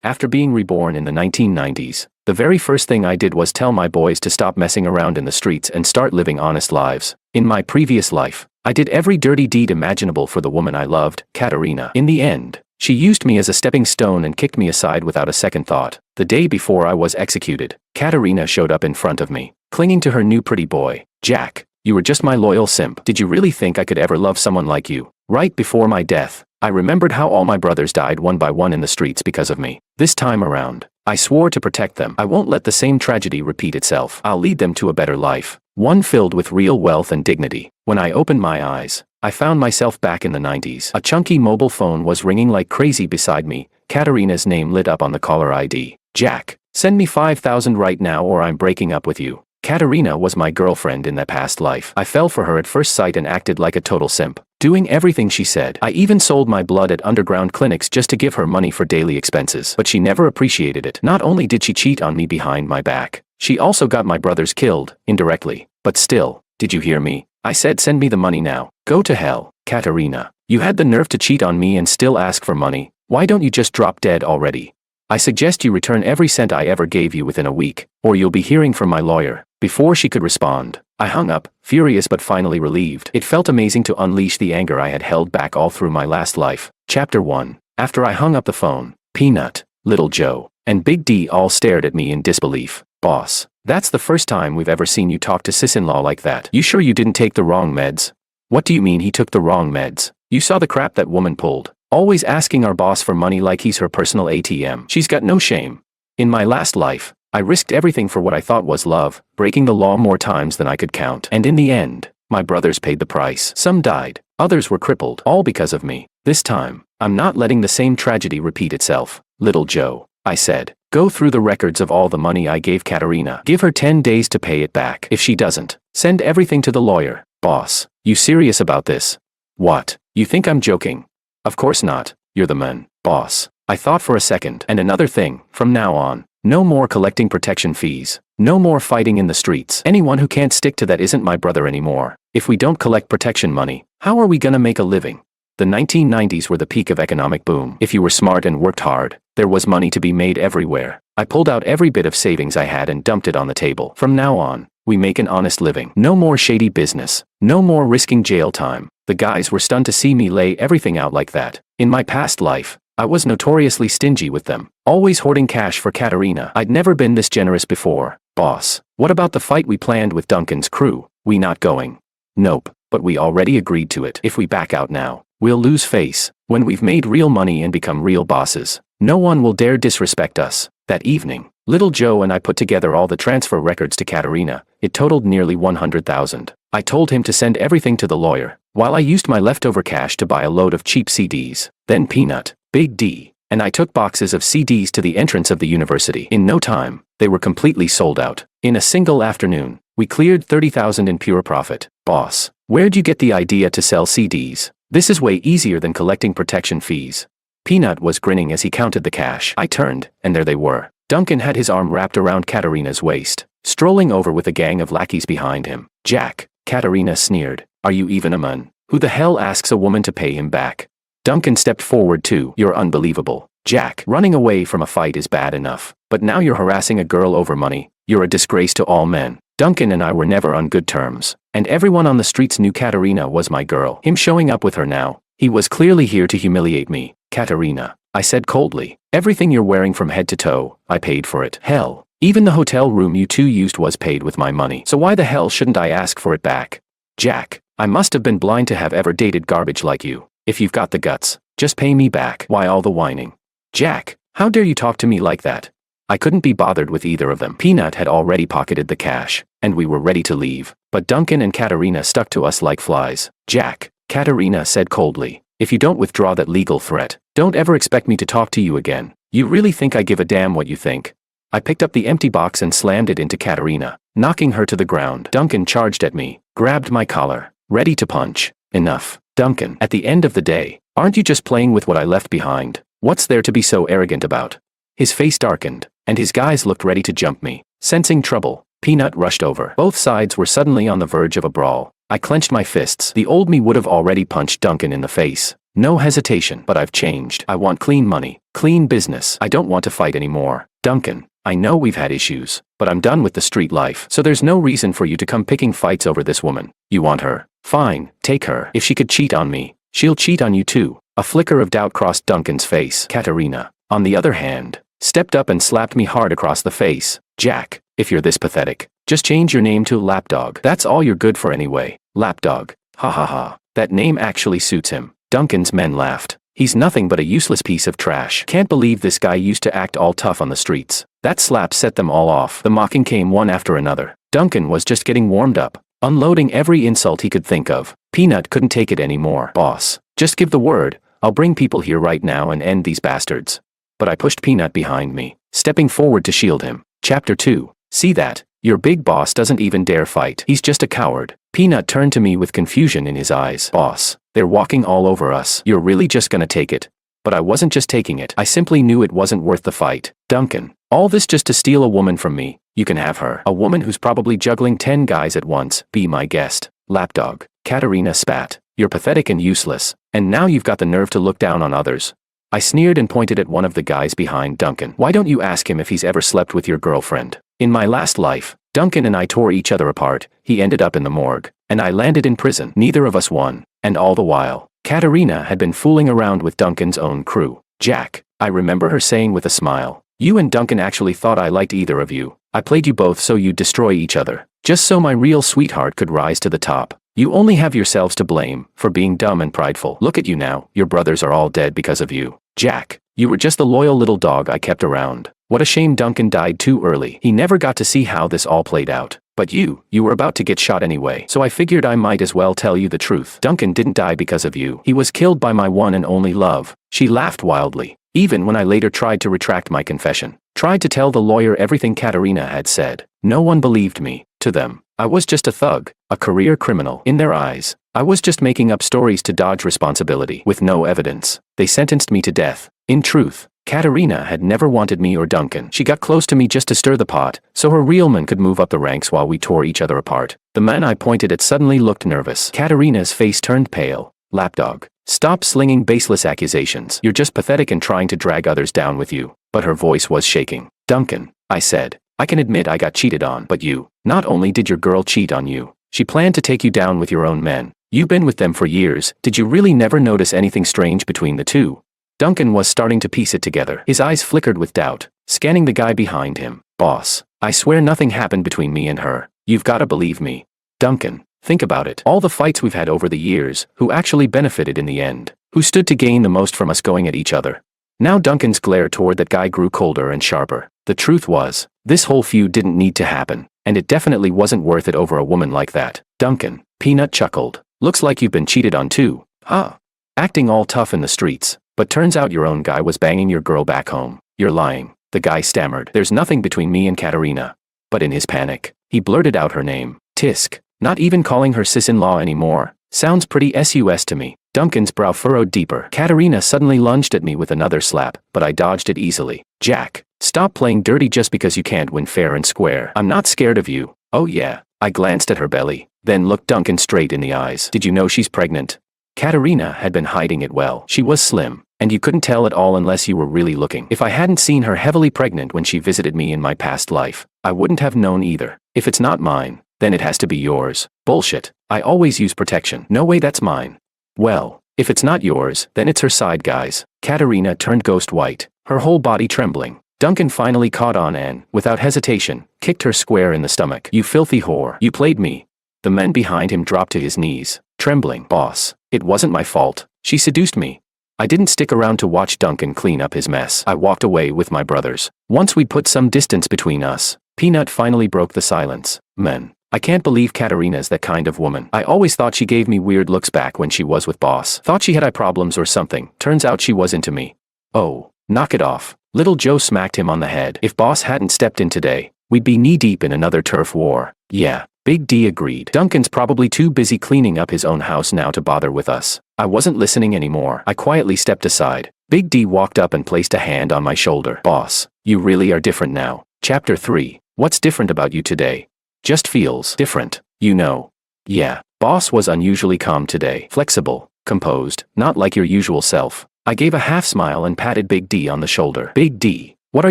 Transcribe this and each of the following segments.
After being reborn in the 1990s, the very first thing I did was tell my boys to stop messing around in the streets and start living honest lives. In my previous life, I did every dirty deed imaginable for the woman I loved, Katerina. In the end, she used me as a stepping stone and kicked me aside without a second thought. The day before I was executed, Katerina showed up in front of me, clinging to her new pretty boy. Jack, you were just my loyal simp. Did you really think I could ever love someone like you? Right before my death, I remembered how all my brothers died one by one in the streets because of me. This time around, I swore to protect them. I won't let the same tragedy repeat itself. I'll lead them to a better life, one filled with real wealth and dignity. When I opened my eyes, I found myself back in the 90s. A chunky mobile phone was ringing like crazy beside me. Katerina's name lit up on the caller ID. Jack, send me 5,000 right now or I'm breaking up with you. Katerina was my girlfriend in that past life. I fell for her at first sight and acted like a total simp, doing everything she said. I even sold my blood at underground clinics just to give her money for daily expenses. But she never appreciated it. Not only did she cheat on me behind my back, she also got my brothers killed, indirectly. But still, did you hear me? I said send me the money now. Go to hell, Katerina. You had the nerve to cheat on me and still ask for money. Why don't you just drop dead already? I suggest you return every cent I ever gave you within a week, or you'll be hearing from my lawyer. Before she could respond, I hung up, furious but finally relieved. It felt amazing to unleash the anger I had held back all through my last life. Chapter 1. After I hung up the phone, Peanut, Little Joe, and Big D all stared at me in disbelief. Boss, that's the first time we've ever seen you talk to sis-in-law like that. You sure you didn't take the wrong meds? What do you mean he took the wrong meds? You saw the crap that woman pulled. Always asking our boss for money like he's her personal ATM. She's got no shame. In my last life, I risked everything for what I thought was love, breaking the law more times than I could count. And in the end, my brothers paid the price. Some died, others were crippled, all because of me. This time, I'm not letting the same tragedy repeat itself. Little Joe, I said, go through the records of all the money I gave Katerina. Give her 10 days to pay it back. If she doesn't, send everything to the lawyer. Boss, you serious about this? What? You think I'm joking? Of course not. You're the man, boss. I thought for a second. And another thing, from now on, no more collecting protection fees. No more fighting in the streets. Anyone who can't stick to that isn't my brother anymore. If we don't collect protection money, how are we gonna make a living? The 1990s were the peak of economic boom. If you were smart and worked hard, there was money to be made everywhere. I pulled out every bit of savings I had and dumped it on the table. From now on, we make an honest living. No more shady business. No more risking jail time. The guys were stunned to see me lay everything out like that. In my past life, I was notoriously stingy with them, always hoarding cash for Katerina. I'd never been this generous before. Boss, what about the fight we planned with Duncan's crew? We not going? Nope, but we already agreed to it. If we back out now, we'll lose face. When we've made real money and become real bosses, no one will dare disrespect us. That evening, Little Joe and I put together all the transfer records to Katerina. It totaled nearly 100,000. I told him to send everything to the lawyer, while I used my leftover cash to buy a load of cheap CDs. Then Peanut, Big D, and I took boxes of CDs to the entrance of the university. In no time, they were completely sold out. In a single afternoon, we cleared 30,000 in pure profit. Boss, where'd you get the idea to sell CDs? This is way easier than collecting protection fees. Peanut was grinning as he counted the cash. I turned, and there they were. Duncan had his arm wrapped around Katerina's waist, strolling over with a gang of lackeys behind him. Jack, Katerina sneered. Are you even a man? Who the hell asks a woman to pay him back? Duncan stepped forward too. You're unbelievable. Jack, running away from a fight is bad enough, but now you're harassing a girl over money. You're a disgrace to all men. Duncan and I were never on good terms, and everyone on the streets knew Katerina was my girl. Him showing up with her now, he was clearly here to humiliate me. Katerina, I said coldly, everything you're wearing from head to toe, I paid for it. Hell, even the hotel room you two used was paid with my money. So why the hell shouldn't I ask for it back? Jack, I must have been blind to have ever dated garbage like you. If you've got the guts, just pay me back. Why all the whining? Jack, how dare you talk to me like that? I couldn't be bothered with either of them. Peanut had already pocketed the cash, and we were ready to leave. But Duncan and Katerina stuck to us like flies. Jack, Katerina said coldly, if you don't withdraw that legal threat, don't ever expect me to talk to you again. You really think I give a damn what you think? I picked up the empty box and slammed it into Katerina, knocking her to the ground. Duncan charged at me, grabbed my collar, ready to punch. Enough, Duncan. At the end of the day, aren't you just playing with what I left behind? What's there to be so arrogant about? His face darkened, and his guys looked ready to jump me. Sensing trouble, Peanut rushed over. Both sides were suddenly on the verge of a brawl. I clenched my fists. The old me would have already punched Duncan in the face, No hesitation. But I've changed. I want clean money, clean business. I don't want to fight anymore. Duncan, I know we've had issues, but I'm done with the street life. So there's no reason for you to come picking fights over this woman. You want her? Fine, take her. If she could cheat on me, she'll cheat on you too. A flicker of doubt crossed Duncan's face. Katerina, on the other hand, stepped up and slapped me hard across the face. Jack, if you're this pathetic, just change your name to Lapdog. That's all you're good for anyway. Lapdog. Ha ha ha. That name actually suits him. Duncan's men laughed. He's nothing but a useless piece of trash. Can't believe this guy used to act all tough on the streets. That slap set them all off. The mocking came one after another. Duncan was just getting warmed up, unloading every insult he could think of. Peanut couldn't take it anymore. Boss, just give the word. I'll bring people here right now and end these bastards. But I pushed Peanut behind me, stepping forward to shield him. Chapter 2. See that? Your big boss doesn't even dare fight. He's just a coward. Peanut turned to me with confusion in his eyes. Boss, they're walking all over us. You're really just gonna take it? But I wasn't just taking it. I simply knew it wasn't worth the fight. Duncan, all this just to steal a woman from me. You can have her. A woman who's probably juggling 10 guys at once. Be my guest. Lapdog. Katerina spat. You're pathetic and useless. And now you've got the nerve to look down on others. I sneered and pointed at one of the guys behind Duncan. Why don't you ask him if he's ever slept with your girlfriend? In my last life, Duncan and I tore each other apart. He ended up in the morgue, and I landed in prison. Neither of us won. And all the while, Katerina had been fooling around with Duncan's own crew. Jack, I remember her saying with a smile, you and Duncan actually thought I liked either of you. I played you both so you'd destroy each other, just so my real sweetheart could rise to the top. You only have yourselves to blame for being dumb and prideful. Look at you now. Your brothers are all dead because of you. Jack, you were just the loyal little dog I kept around. What a shame Duncan died too early. He never got to see how this all played out. But you were about to get shot anyway. So I figured I might as well tell you the truth. Duncan didn't die because of you. He was killed by my one and only love. She laughed wildly. Even when I later tried to retract my confession, tried to tell the lawyer everything Katerina had said, no one believed me. To them, I was just a thug, a career criminal. In their eyes, I was just making up stories to dodge responsibility. With no evidence, they sentenced me to death. In truth, Katerina had never wanted me or Duncan. She got close to me just to stir the pot, so her real men could move up the ranks while we tore each other apart. The man I pointed at suddenly looked nervous. Katerina's face turned pale. Lapdog, stop slinging baseless accusations. You're just pathetic and trying to drag others down with you. But her voice was shaking. Duncan, I said, I can admit I got cheated on. But you, not only did your girl cheat on you, she planned to take you down with your own men. You've been with them for years. Did you really never notice anything strange between the two? Duncan was starting to piece it together. His eyes flickered with doubt, scanning the guy behind him. Boss, I swear nothing happened between me and her. You've got to believe me. Duncan, think about it. All the fights we've had over the years, who actually benefited in the end? Who stood to gain the most from us going at each other? Now Duncan's glare toward that guy grew colder and sharper. The truth was, this whole feud didn't need to happen, and it definitely wasn't worth it over a woman like that. Duncan, Peanut chuckled. Looks like you've been cheated on too, huh? Acting all tough in the streets, but turns out your own guy was banging your girl back home. You're lying. The guy stammered. There's nothing between me and Katerina. But in his panic, he blurted out her name. Tisk. Not even calling her sis-in-law anymore. Sounds pretty sus to me. Duncan's brow furrowed deeper. Katerina suddenly lunged at me with another slap, but I dodged it easily. Jack, stop playing dirty just because you can't win fair and square. I'm not scared of you. Oh yeah. I glanced at her belly, then looked Duncan straight in the eyes. Did you know she's pregnant? Katerina had been hiding it well. She was slim, and you couldn't tell at all unless you were really looking. If I hadn't seen her heavily pregnant when she visited me in my past life, I wouldn't have known either. If it's not mine, then it has to be yours. Bullshit. I always use protection. No way that's mine. Well, if it's not yours, then it's her side guys. Katerina turned ghost white, her whole body trembling. Duncan finally caught on and, without hesitation, kicked her square in the stomach. You filthy whore. You played me. The man behind him dropped to his knees, trembling. Boss, it wasn't my fault. She seduced me. I didn't stick around to watch Duncan clean up his mess. I walked away with my brothers. Once we'd put some distance between us, Peanut finally broke the silence. Men, I can't believe Katerina's that kind of woman. I always thought she gave me weird looks back when she was with Boss. Thought she had eye problems or something. Turns out she was into me. Oh, knock it off. Little Joe smacked him on the head. If Boss hadn't stepped in today, we'd be knee-deep in another turf war. Yeah, Big D agreed. Duncan's probably too busy cleaning up his own house now to bother with us. I wasn't listening anymore. I quietly stepped aside. Big D walked up and placed a hand on my shoulder. Boss, you really are different now. Chapter 3. What's different about you today? Just feels different, you know. Yeah, Boss was unusually calm today. Flexible, composed, not like your usual self. I gave a half smile and patted Big D on the shoulder. Big D, what are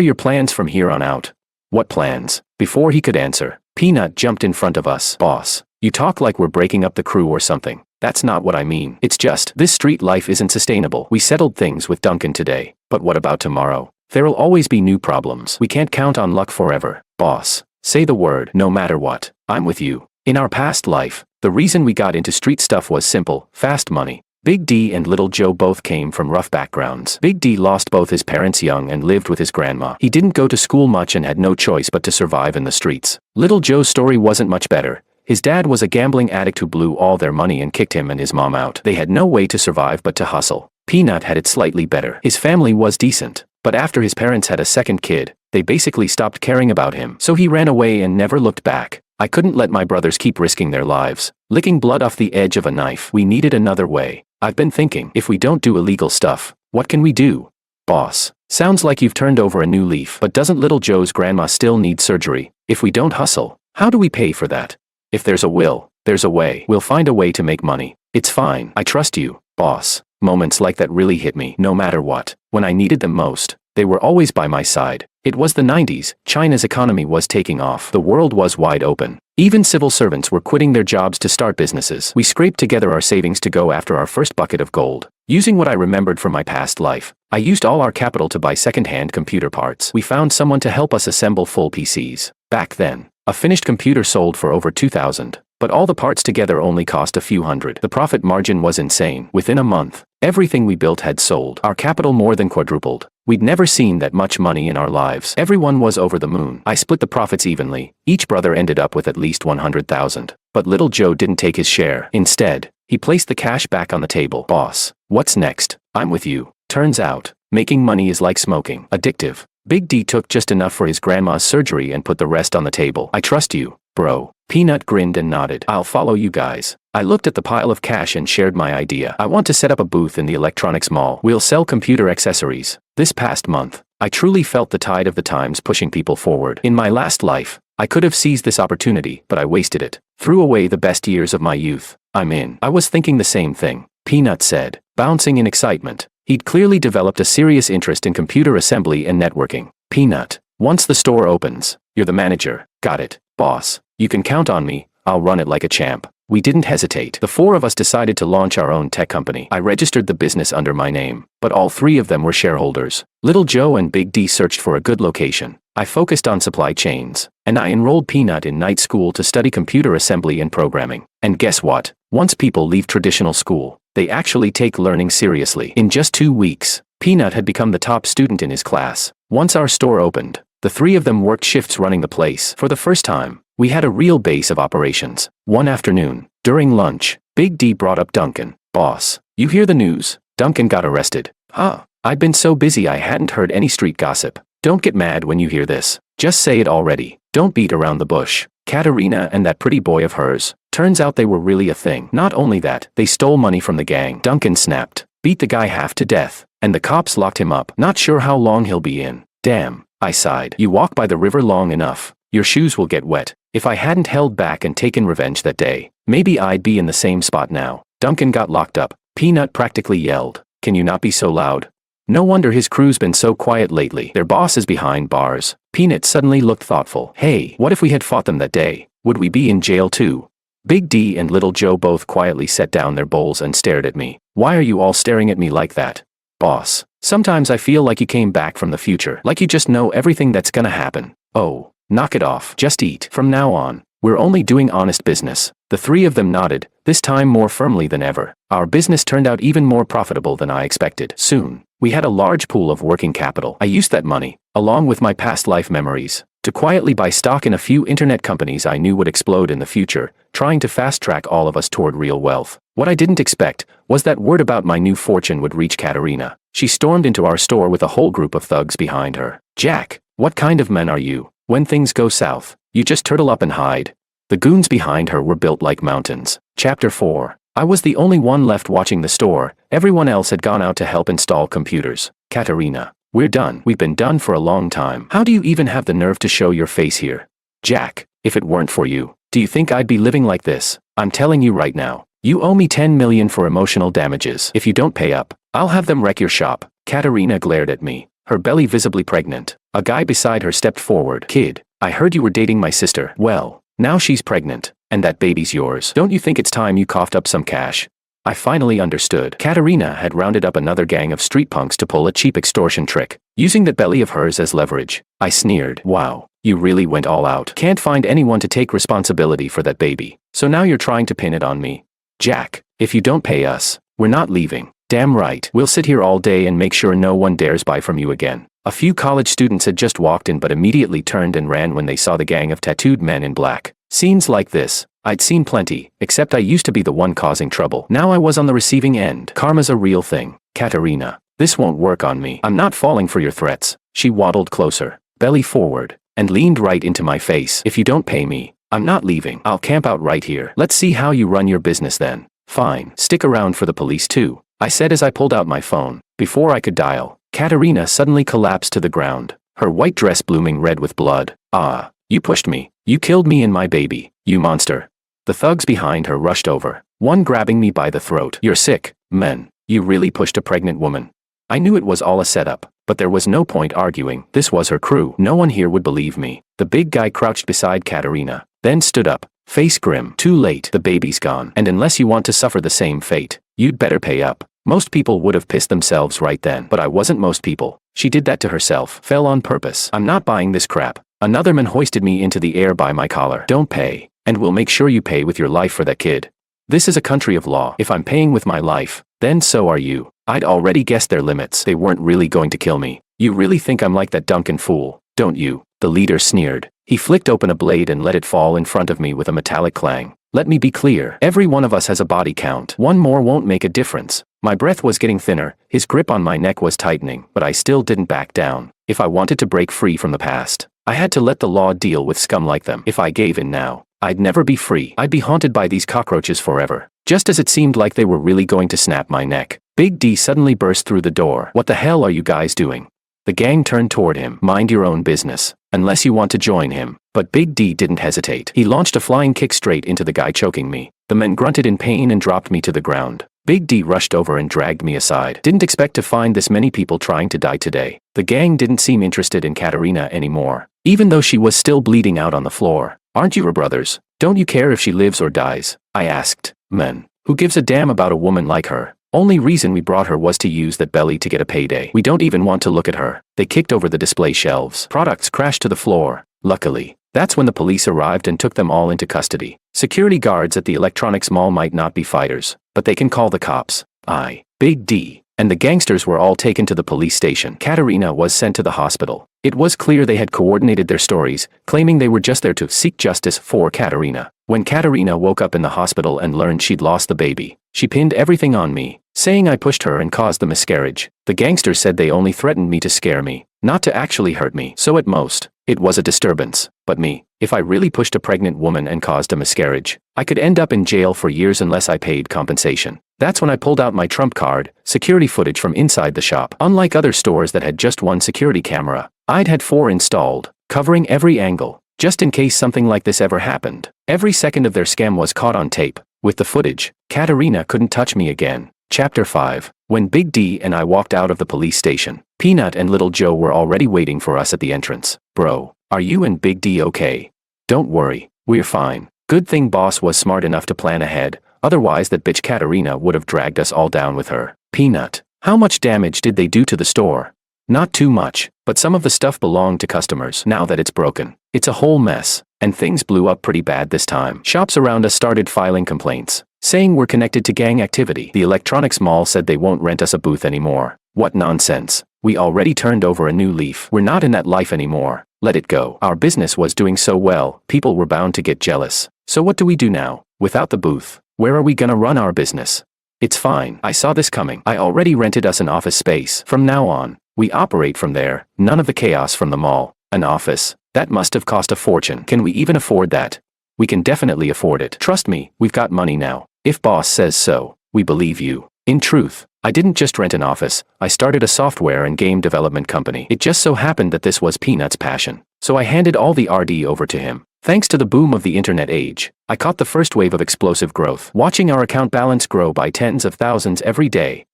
your plans from here on out? What plans? Before he could answer, Peanut jumped in front of us. Boss, you talk like we're breaking up the crew or something. That's not what I mean. It's just, this street life isn't sustainable. We settled things with Duncan today, but what about tomorrow? There'll always be new problems. We can't count on luck forever. Boss, say the word, no matter what. I'm with you. In our past life, the reason we got into street stuff was simple, fast money. Big D and Little Joe both came from rough backgrounds. Big D lost both his parents young and lived with his grandma. He didn't go to school much and had no choice but to survive in the streets. Little Joe's story wasn't much better. His dad was a gambling addict who blew all their money and kicked him and his mom out. They had no way to survive but to hustle. Peanut had it slightly better. His family was decent, but after his parents had a second kid, they basically stopped caring about him. So he ran away and never looked back. I couldn't let my brothers keep risking their lives, licking blood off the edge of a knife. We needed another way. I've been thinking, if we don't do illegal stuff, what can we do? Boss, sounds like you've turned over a new leaf, but doesn't Little Joe's grandma still need surgery? If we don't hustle, how do we pay for that? If there's a will, there's a way. We'll find a way to make money. It's fine. I trust you, boss. Moments like that really hit me. No matter what, when I needed them most, they were always by my side. It was the 90s, China's economy was taking off. The world was wide open. Even civil servants were quitting their jobs to start businesses. We scraped together our savings to go after our first bucket of gold. Using what I remembered from my past life, I used all our capital to buy second-hand computer parts. We found someone to help us assemble full PCs. Back then, a finished computer sold for over $2,000, but all the parts together only cost a few hundred. The profit margin was insane. Within a month, everything we built had sold. Our capital more than quadrupled. We'd never seen that much money in our lives. Everyone was over the moon. I split the profits evenly. Each brother ended up with at least $100,000. But Little Joe didn't take his share. Instead, he placed the cash back on the table. Boss, what's next? I'm with you. Turns out, making money is like smoking. Addictive. Big D took just enough for his grandma's surgery and put the rest on the table. I trust you, bro. Peanut grinned and nodded. I'll follow you guys. I looked at the pile of cash and shared my idea. I want to set up a booth in the electronics mall. We'll sell computer accessories. This past month, I truly felt the tide of the times pushing people forward. In my last life, I could have seized this opportunity, but I wasted it. Threw away the best years of my youth. I'm in. I was thinking the same thing, Peanut said, bouncing in excitement. He'd clearly developed a serious interest in computer assembly and networking. Peanut, once the store opens, you're the manager. Got it, boss. You can count on me. I'll run it like a champ. We didn't hesitate. The four of us decided to launch our own tech company. I registered the business under my name, but all three of them were shareholders. Little Joe and Big D searched for a good location. I focused on supply chains, and I enrolled Peanut in night school to study computer assembly and programming. And guess what? Once people leave traditional school, they actually take learning seriously. In just 2 weeks, Peanut had become the top student in his class. Once our store opened, the three of them worked shifts running the place. For the first time, we had a real base of operations. One afternoon, during lunch, Big D brought up Duncan. Boss, you hear the news? Duncan got arrested. Huh? I'd been so busy I hadn't heard any street gossip. Don't get mad when you hear this. Just say it already. Don't beat around the bush. Katerina and that pretty boy of hers. Turns out they were really a thing. Not only that, they stole money from the gang. Duncan snapped, beat the guy half to death, and the cops locked him up. Not sure how long he'll be in. Damn, I sighed. You walk by the river long enough, your shoes will get wet. If I hadn't held back and taken revenge that day, maybe I'd be in the same spot now. Duncan got locked up. Peanut practically yelled, "Can you not be so loud?" No wonder his crew's been so quiet lately. Their boss is behind bars. Peanut suddenly looked thoughtful. Hey, what if we had fought them that day? Would we be in jail too? Big D and Little Joe both quietly set down their bowls and stared at me. Why are you all staring at me like that? Boss, sometimes I feel like you came back from the future. Like you just know everything that's gonna happen. Oh, knock it off. Just eat. From now on, we're only doing honest business. The three of them nodded, this time more firmly than ever. Our business turned out even more profitable than I expected. Soon, we had a large pool of working capital. I used that money, along with my past life memories, to quietly buy stock in a few internet companies I knew would explode in the future, trying to fast-track all of us toward real wealth. What I didn't expect was that word about my new fortune would reach Katerina. She stormed into our store with a whole group of thugs behind her. Jack, what kind of men are you? When things go south, you just turtle up and hide. The goons behind her were built like mountains. Chapter 4. I was the only one left watching the store. Everyone else had gone out to help install computers. Katerina, we're done. We've been done for a long time. How do you even have the nerve to show your face here? Jack, if it weren't for you, do you think I'd be living like this? I'm telling you right now, You owe me 10 million for emotional damages. If you don't pay up, I'll have them wreck your shop. Katerina glared at me, her belly visibly pregnant. A guy beside her stepped forward. Kid, I heard you were dating my sister. Well, now she's pregnant, and that baby's yours. Don't you think it's time you coughed up some cash? I finally understood. Katerina had rounded up another gang of street punks to pull a cheap extortion trick, using that belly of hers as leverage. I sneered. Wow, you really went all out. Can't find anyone to take responsibility for that baby, so now you're trying to pin it on me. Jack, if you don't pay us, we're not leaving. Damn right. We'll sit here all day and make sure no one dares buy from you again. A few college students had just walked in but immediately turned and ran when they saw the gang of tattooed men in black. Scenes like this, I'd seen plenty, except I used to be the one causing trouble. Now I was on the receiving end. Karma's a real thing. Katerina, this won't work on me. I'm not falling for your threats. She waddled closer, belly forward, and leaned right into my face. If you don't pay me, I'm not leaving. I'll camp out right here. Let's see how you run your business then. Fine. Stick around for the police too, I said as I pulled out my phone. Before I could dial, Katerina suddenly collapsed to the ground, her white dress blooming red with blood. Ah, you pushed me. You killed me and my baby, you monster. The thugs behind her rushed over, one grabbing me by the throat. You're sick, man. You really pushed a pregnant woman. I knew it was all a setup, but there was no point arguing. This was her crew. No one here would believe me. The big guy crouched beside Katerina, then stood up, face grim. Too late. The baby's gone. And unless you want to suffer the same fate, you'd better pay up. Most people would have pissed themselves right then, but I wasn't most people. She did that to herself. Fell on purpose. I'm not buying this crap. Another man hoisted me into the air by my collar. Don't pay, and we'll make sure you pay with your life for that kid. This is a country of law. If I'm paying with my life, then so are you. I'd already guessed their limits. They weren't really going to kill me. You really think I'm like that Duncan fool, don't you? The leader sneered. He flicked open a blade and let it fall in front of me with a metallic clang. Let me be clear. Every one of us has a body count. One more won't make a difference. My breath was getting thinner, his grip on my neck was tightening, but I still didn't back down. If I wanted to break free from the past, I had to let the law deal with scum like them. If I gave in now, I'd never be free. I'd be haunted by these cockroaches forever. Just as it seemed like they were really going to snap my neck, Big D suddenly burst through the door. What the hell are you guys doing? The gang turned toward him. Mind your own business, unless you want to join him. But Big D didn't hesitate. He launched a flying kick straight into the guy choking me. The men grunted in pain and dropped me to the ground. Big D rushed over and dragged me aside. Didn't expect to find this many people trying to die today. The gang didn't seem interested in Katerina anymore, even though she was still bleeding out on the floor. Aren't you her brothers? Don't you care if she lives or dies? I asked. Men, who gives a damn about a woman like her? Only reason we brought her was to use that belly to get a payday. We don't even want to look at her. They kicked over the display shelves. Products crashed to the floor. Luckily, that's when the police arrived and took them all into custody. Security guards at the electronics mall might not be fighters, but they can call the cops. I, Big D, and the gangsters were all taken to the police station. Katerina was sent to the hospital. It was clear they had coordinated their stories, claiming they were just there to seek justice for Katerina. When Katerina woke up in the hospital and learned she'd lost the baby, she pinned everything on me, saying I pushed her and caused the miscarriage. The gangsters said they only threatened me to scare me, not to actually hurt me. So at most, it was a disturbance. But me, if I really pushed a pregnant woman and caused a miscarriage, I could end up in jail for years unless I paid compensation. That's when I pulled out my trump card, security footage from inside the shop. Unlike other stores that had just one security camera, I'd had 4 installed, covering every angle, just in case something like this ever happened. Every second of their scam was caught on tape. With the footage, Katerina couldn't touch me again. Chapter 5. When Big D and I walked out of the police station, Peanut and Little Joe were already waiting for us at the entrance. Bro, are you and Big D okay? Don't worry, we're fine. Good thing boss was smart enough to plan ahead, otherwise that bitch Katerina would have dragged us all down with her. Peanut, how much damage did they do to the store? Not too much, but some of the stuff belonged to customers. Now that it's broken, it's a whole mess, and things blew up pretty bad this time. Shops around us started filing complaints, saying we're connected to gang activity. The electronics mall said they won't rent us a booth anymore. What nonsense. We already turned over a new leaf. We're not in that life anymore. Let it go. Our business was doing so well, people were bound to get jealous. So what do we do now? Without the booth, where are we gonna run our business? It's fine. I saw this coming. I already rented us an office space. From now on, we operate from there. None of the chaos from the mall. An office? That must have cost a fortune. Can we even afford that? We can definitely afford it. Trust me, we've got money now. If boss says so, we believe you. In truth, I didn't just rent an office, I started a software and game development company. It just so happened that this was Peanut's passion. So I handed all the RD over to him. Thanks to the boom of the internet age, I caught the first wave of explosive growth, watching our account balance grow by tens of thousands every day.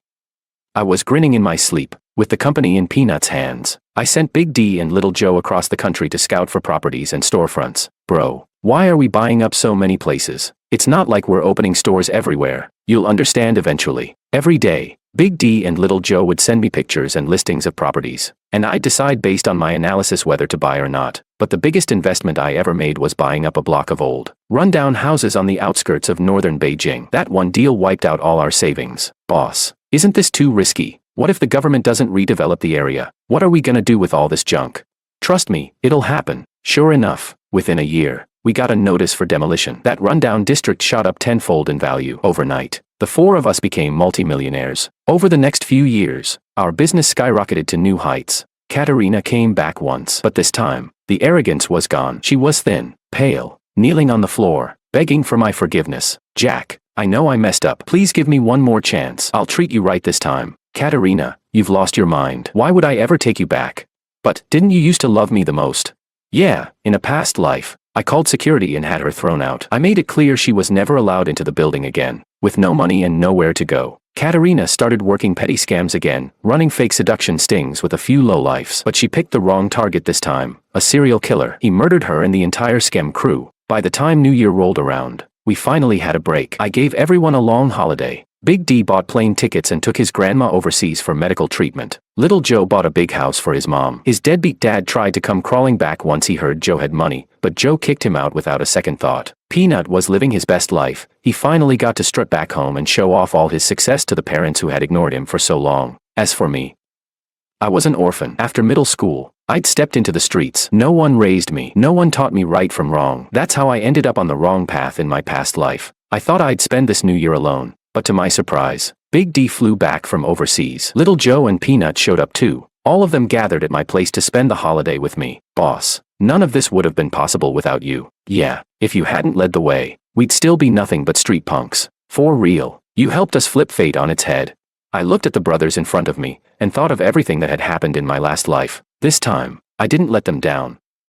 I was grinning in my sleep, with the company in Peanut's hands. I sent Big D and Little Joe across the country to scout for properties and storefronts. Bro, why are we buying up so many places? It's not like we're opening stores everywhere. You'll understand eventually. Every day, Big D and Little Joe would send me pictures and listings of properties, and I'd decide based on my analysis whether to buy or not. But the biggest investment I ever made was buying up a block of old, run-down houses on the outskirts of northern Beijing. That one deal wiped out all our savings. Boss, isn't this too risky? What if the government doesn't redevelop the area? What are we gonna do with all this junk? Trust me, it'll happen. Sure enough, within a year, we got a notice for demolition. That rundown district shot up tenfold in value overnight. The four of us became multimillionaires. Over the next few years, our business skyrocketed to new heights. Katerina came back once, but this time, the arrogance was gone. She was thin, pale, kneeling on the floor, begging for my forgiveness. Jack, I know I messed up. Please give me one more chance. I'll treat you right this time. Katerina, you've lost your mind. Why would I ever take you back? But, didn't you used to love me the most? Yeah, in a past life. I called security and had her thrown out. I made it clear she was never allowed into the building again. With no money and nowhere to go, Katerina started working petty scams again, running fake seduction stings with a few lowlifes. But she picked the wrong target this time, a serial killer. He murdered her and the entire scam crew. By the time New Year rolled around, we finally had a break. I gave everyone a long holiday. Big D bought plane tickets and took his grandma overseas for medical treatment. Little Joe bought a big house for his mom. His deadbeat dad tried to come crawling back once he heard Joe had money, but Joe kicked him out without a second thought. Peanut was living his best life. He finally got to strut back home and show off all his success to the parents who had ignored him for so long. As for me, I was an orphan. After middle school, I'd stepped into the streets. No one raised me. No one taught me right from wrong. That's how I ended up on the wrong path in my past life. I thought I'd spend this new year alone. But to my surprise, Big D flew back from overseas. Little Joe and Peanut showed up too. All of them gathered at my place to spend the holiday with me. Boss, none of this would have been possible without you. Yeah, if you hadn't led the way, we'd still be nothing but street punks. For real, you helped us flip fate on its head. I looked at the brothers in front of me, and thought of everything that had happened in my last life. This time, I didn't let them down.